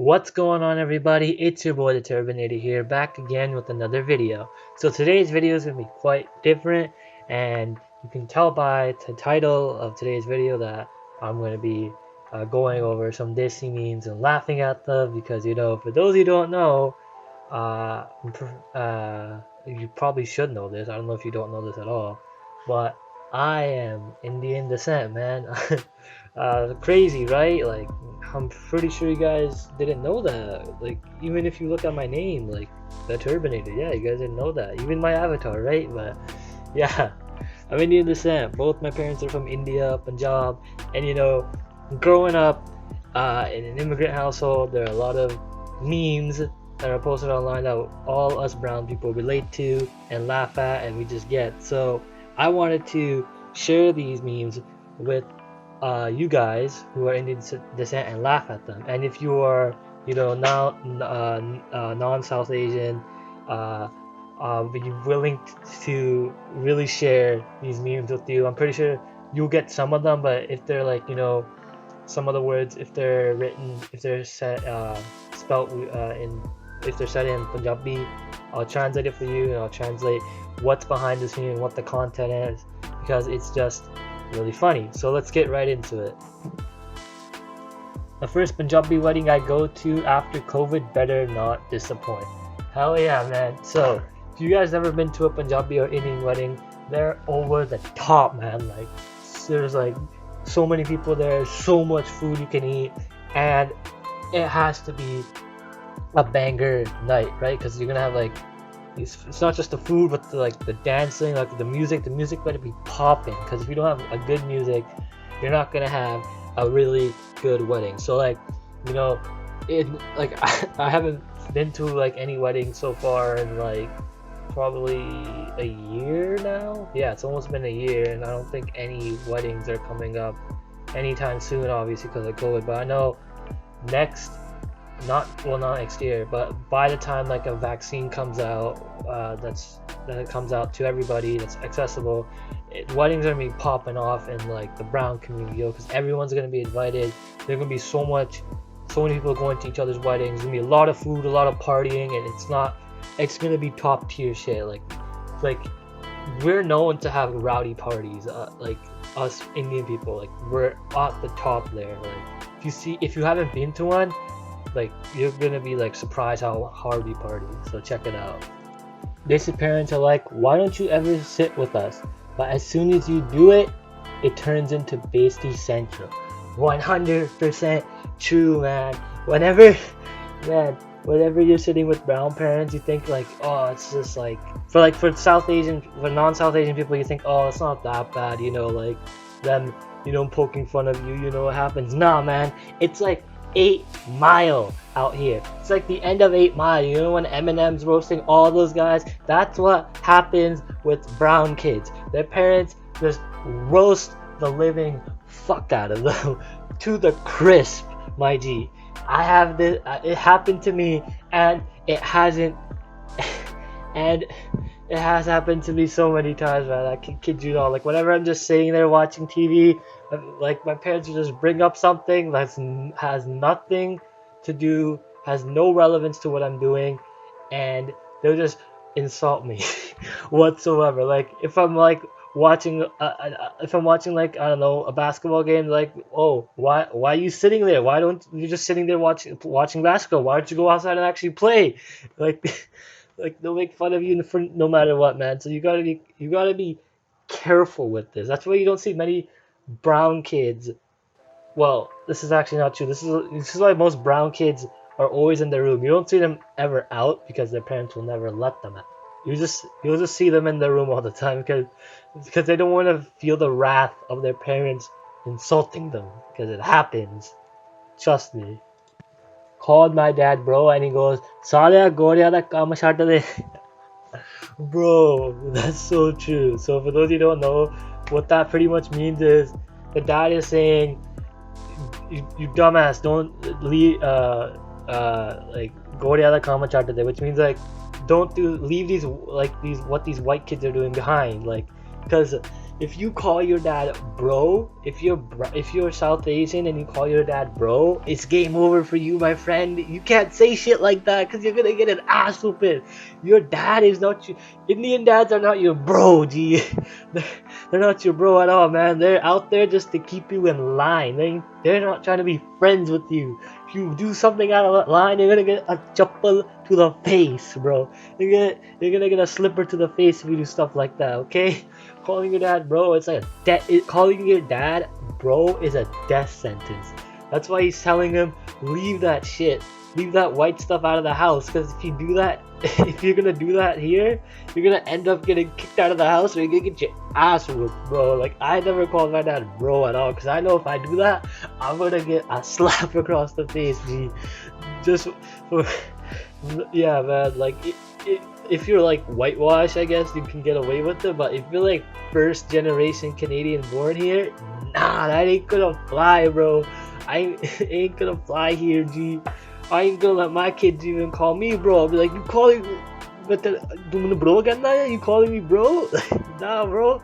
What's going on, everybody? It's your boy the Turbanator here, back again with another video. So today's video is going to be quite different, and you can tell by the title of today's video that I'm going to be going over some Desi memes and laughing at them because, for those who don't know, you probably should know this. I don't know if you don't know this at all, but I am Indian descent, man. Crazy, right? Like, I'm pretty sure you guys didn't know that. Like, even if you look at my name, like the Turbanator, yeah, you guys didn't know that. Even my avatar, right? But yeah, I'm Indian descent. Both my parents are from India, Punjab, and growing up in an immigrant household, there are a lot of memes that are posted online that all us brown people relate to and laugh at, and we just get. So I wanted to share these memes with you guys who are Indian descent and laugh at them. And if you are, now non-South Asian, but you're willing to really share these memes with you, I'm pretty sure you'll get some of them. But if they're like, some of the words, if they're written, if they're spelt if they're said in Punjabi, I'll translate it for you, and I'll translate what's behind this meme and what the content is, because it's just really funny. So let's get right into it. The first Punjabi wedding I go to after COVID better not disappoint. Hell yeah, man. So if you guys never been to a Punjabi or Indian wedding, they're over the top, man. Like, there's like so many people there, so much food you can eat, and it has to be a banger night, right? Because you're gonna have like, it's not just the food, but the dancing, like the music better be popping, because if you don't have a good music, you're not gonna have a really good wedding. So like, I haven't been to like any wedding so far in like probably a year now. Yeah, it's almost been a year, and I don't think any weddings are coming up anytime soon, obviously because of COVID. But I know not next year, but by the time like a vaccine comes out, that comes out to everybody, that's accessible, weddings are gonna be popping off in like the brown community, because everyone's gonna be invited. There's gonna be so many people going to each other's weddings. There's gonna be a lot of food, a lot of partying, and it's gonna be top tier shit. Like we're known to have rowdy parties, like us Indian people, like we're at the top there. Like if you haven't been to one, like you're gonna be like surprised how hard we party. So check it out. Desi parents are like, why don't you ever sit with us? But as soon as you do it, it turns into Bestie Central. 100% true, man. Whenever you're sitting with brown parents, you think like, oh, it's just like for non-South Asian people, you think, oh, it's not that bad, like them, poking fun of you, what happens. Nah, man, it's like 8 Mile out here. It's like the end of 8 Mile. When Eminem's roasting all those guys? That's what happens with brown kids. Their parents just roast the living fuck out of them to the crisp, my G. I have this. It happened to me, and it hasn't. And it has happened to me so many times, man. I can kid you not. Like, whenever I'm just sitting there watching TV, like my parents will just bring up something that has nothing to do, has no relevance to what I'm doing, and they'll just insult me whatsoever. Like if I'm like watching, like, I don't know, a basketball game, like, oh, why are you sitting there? Why don't you just sitting there watching basketball? Why don't you go outside and actually play? Like. Like, they'll make fun of you no matter what, man. So you gotta be careful with this. That's why you don't see many brown kids. Well, this is actually not true. This is why most brown kids are always in their room. You don't see them ever out because their parents will never let them out. You'll just see them in their room all the time because they don't want to feel the wrath of their parents insulting them, because it happens. Trust me. Called my dad, bro, and he goes, "Salia Goria da kam chhad de." Bro, that's so true. So for those who don't know, what that pretty much means is the dad is saying, you dumbass, don't leave like Goria da kam chhad de, which means like leave these what these white kids are doing behind, like, because if you call your dad bro, if you're South Asian and you call your dad bro, it's game over for you, my friend. You can't say shit like that because you're gonna get an ass whooping. Your dad is not your Indian dads are not your bro, G. They're not your bro at all, man. They're out there just to keep you in line. They're not trying to be friends with you. If you do something out of line, you're gonna get a chappal to the face, bro. You're gonna get a slipper to the face if you do stuff like that, okay? Calling your dad bro, it's like calling your dad bro is a death sentence. That's why he's telling him, leave that shit, leave that white stuff out of the house. Because if you do that, if you're gonna do that here, you're gonna end up getting kicked out of the house, or you're gonna get your ass whooped, bro. Like, I never called my dad bro at all, because I know if I do that, I'm gonna get a slap across the face, G. Just for, yeah, man. Like, if you're like whitewash, I guess you can get away with it. But if you're like first generation Canadian born here, nah, that ain't gonna fly, bro. I ain't gonna fly here, G. I ain't gonna let my kids even call me bro. I'll be like, you calling bro again? You calling me bro? Nah, bro.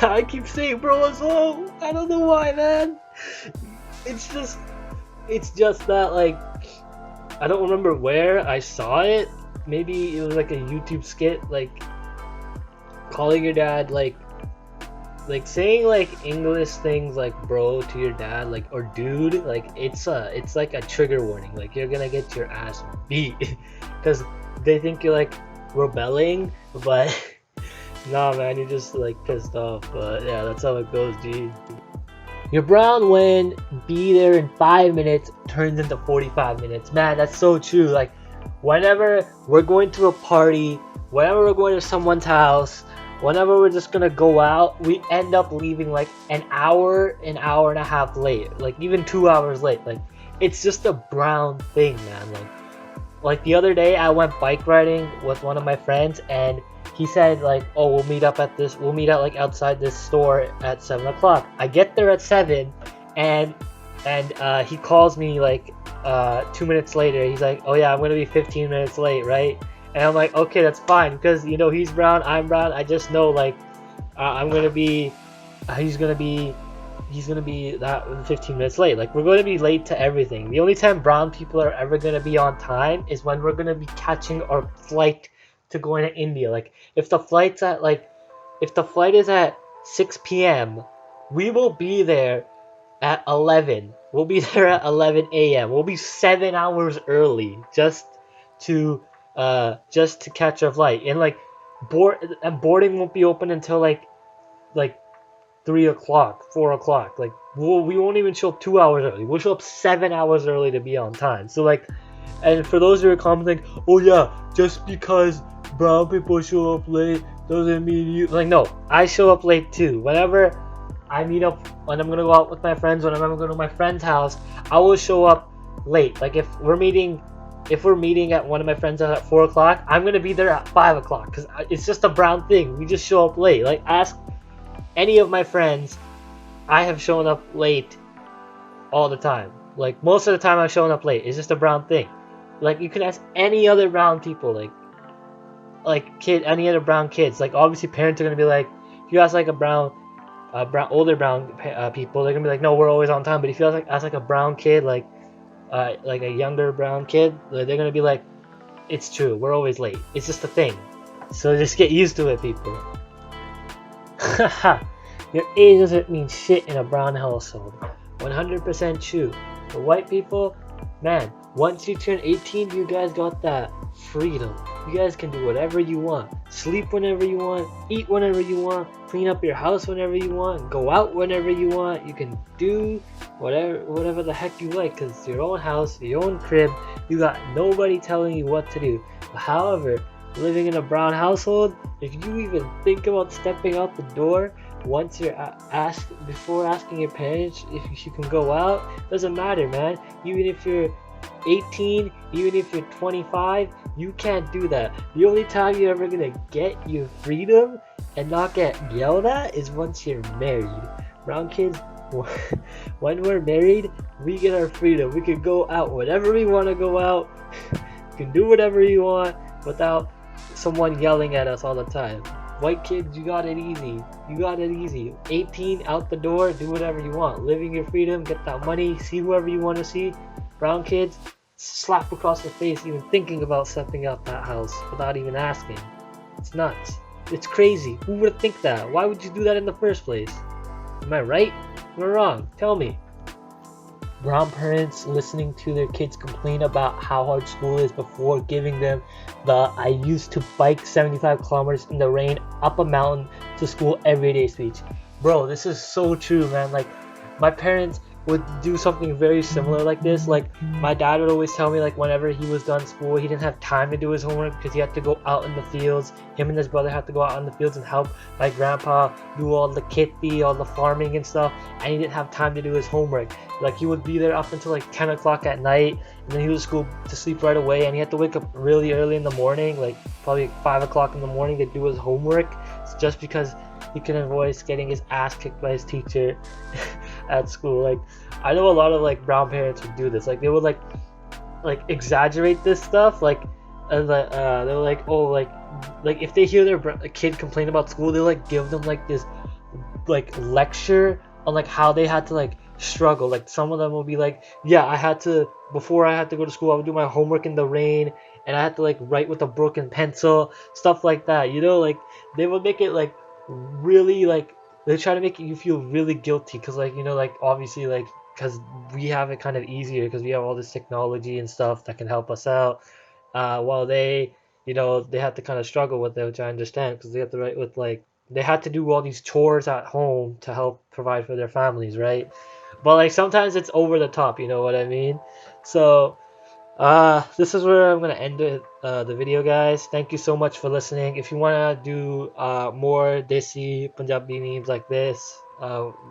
I keep saying bro as well. I don't know why, man. It's just that, like, I don't remember where I saw it. Maybe it was like a YouTube skit, like calling your dad like saying like English things like bro to your dad, like, or dude, like it's like a trigger warning. Like, you're gonna get your ass beat because they think you're like rebelling, but nah, man, you're just like pissed off. But yeah, that's how it goes, G. Your brown when be there in 5 minutes turns into 45 minutes. Man, that's so true. Like, whenever we're going to a party, whenever we're going to someone's house, whenever we're just gonna go out, we end up leaving like an hour and a half late, like even 2 hours late. Like, it's just a brown thing, man. Like the other day I went bike riding with one of my friends, and he said like, oh, we'll meet at like outside this store at 7 o'clock. I get there at 7, and he calls me like 2 minutes later. He's like, oh yeah, I'm gonna be 15 minutes late, right? And I'm like, okay, that's fine, because you know he's brown, I'm brown. I just know like he's gonna be that 15 minutes late. Like, we're going to be late to everything. The only time brown people are ever going to be on time is when we're going to be catching our flight to going to India. Like, if the flight is at 6 p.m, we will be there at 11. We'll be there at 11 a.m. We'll be 7 hours early just to catch our flight. And like boarding won't be open until like 3 o'clock, 4 o'clock. Like, we won't even show up 2 hours early. We'll show up 7 hours early to be on time. So like, and for those who are commenting, oh yeah, just because brown people show up late doesn't mean you, like, no, I show up late too. Whenever I meet up, when I'm gonna go out with my friends, when I'm gonna go to my friend's house, I will show up late. Like, if we're meeting at one of my friends' house at 4 o'clock, I'm gonna be there at 5 o'clock, because it's just a brown thing. We just show up late. Like, ask any of my friends, I have shown up late all the time. Like, most of the time I've shown up late. It's just a brown thing. Like, you can ask any other brown people, any other brown kids. Like, obviously parents are gonna be like, if you ask like older brown people, they're gonna be like, no, we're always on time. But if you ask like a brown kid, like a younger brown kid, they're gonna be like, it's true, we're always late. It's just a thing. So just get used to it, people. Haha, your age doesn't mean shit in a brown household. 100% true. For white people, man, once you turn 18, you guys got that freedom. You guys can do whatever you want. Sleep whenever you want, eat whenever you want, clean up your house whenever you want, go out whenever you want. You can do whatever the heck you like, because it's your own house, your own crib. You got nobody telling you what to do. However, living in a brown household, if you even think about stepping out the door once you're before asking your parents if you can go out, doesn't matter, man. Even if you're 18, even if you're 25, you can't do that. The only time you're ever gonna get your freedom and not get yelled at is once you're married. Brown kids, when we're married, we get our freedom. We can go out whenever we want to go out. You can do whatever you want without someone yelling at us all the time. White kids, you got it easy. You got it easy. 18, out the door, do whatever you want. Living your freedom, get that money, see whoever you want to see. Brown kids, slap across the face even thinking about stepping out that house without even asking. It's nuts. It's crazy. Who would think that? Why would you do that in the first place? Am I right? Am I wrong? Tell me. Brown parents listening to their kids complain about how hard school is before giving them the "I used to bike 75 kilometers in the rain up a mountain to school every day" speech. Bro, this is so true, man. Like, my parents would do something very similar like this. Like, my dad would always tell me, like, whenever he was done school, he didn't have time to do his homework because he had to go out in the fields. Him and his brother had to go out in the fields and help my grandpa do all the kitty, all the farming and stuff, and he didn't have time to do his homework. Like, he would be there up until like 10 o'clock at night, and then he would go to sleep right away, and he had to wake up really early in the morning, like probably 5 o'clock in the morning, to do his homework, just because he couldn't avoid getting his ass kicked by his teacher at school. Like, I know a lot of like brown parents would do this. Like, they would like exaggerate this stuff. Like, they're like, oh, like if they hear their kid complain about school, they like give them like this like lecture on like how they had to like struggle. Like, some of them will be like, yeah, before I had to go to school, I would do my homework in the rain, and I had to like write with a broken pencil, stuff like that, you know. Like, they would make it like really, like, they try to make you feel really guilty, because, like, you know, like, obviously, like, because we have it kind of easier because we have all this technology and stuff that can help us out, while they, you know, they have to kind of struggle with it, which I understand, because they have to write with, like, they had to do all these chores at home to help provide for their families, right? But like, sometimes it's over the top, you know what I mean? So this is where I'm gonna end the video, guys. Thank you so much for listening. If you wanna do more Desi Punjabi memes like this,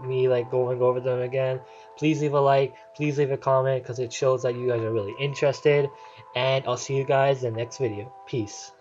me like going over them again, please leave a like, please leave a comment, because it shows that you guys are really interested. And I'll see you guys in the next video. Peace.